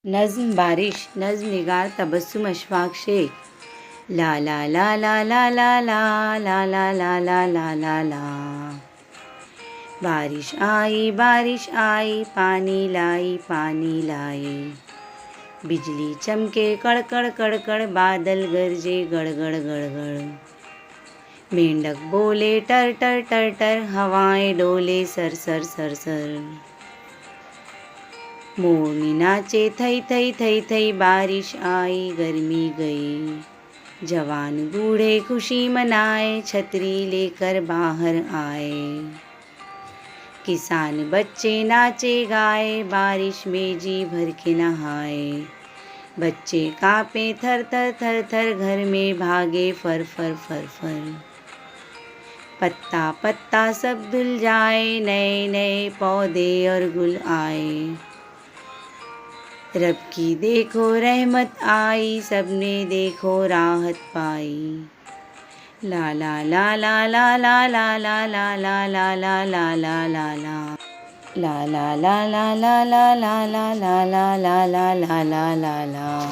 नज़्म बारिश नज़्म निगार तबस्सुम अशफाक शेख। ला ला ला ला ला ला ला ला ला ला ला ला ला ला। बारिश आई पानी लाई। बिजली चमके कड़कड़ कड़कड़, बादल गरजे गड़गड़ गड़गड़। मेंढक बोले टर टर टर टर, हवाएं डोले सर सर सर सर। मोरनी नाचे थई थई थई थई, बारिश आई गर्मी गई। जवान बूढ़े खुशी मनाए, छतरी लेकर बाहर आए। किसान बच्चे नाचे गाए, बारिश में जी भर के नहाए। बच्चे कांपे थर थर थर थर, घर में भागे फर फर फर फर। पत्ता पत्ता सब धुल जाए, नए नए पौधे और गुल आए। रब की देखो रहमत आई, सबने देखो राहत पाई। ला ला ला ला ला ला ला ला ला ला ला ला ला ला ला ला। ला ला ला ला ला ला ला ला ला ला ला ला ला ला ला ला।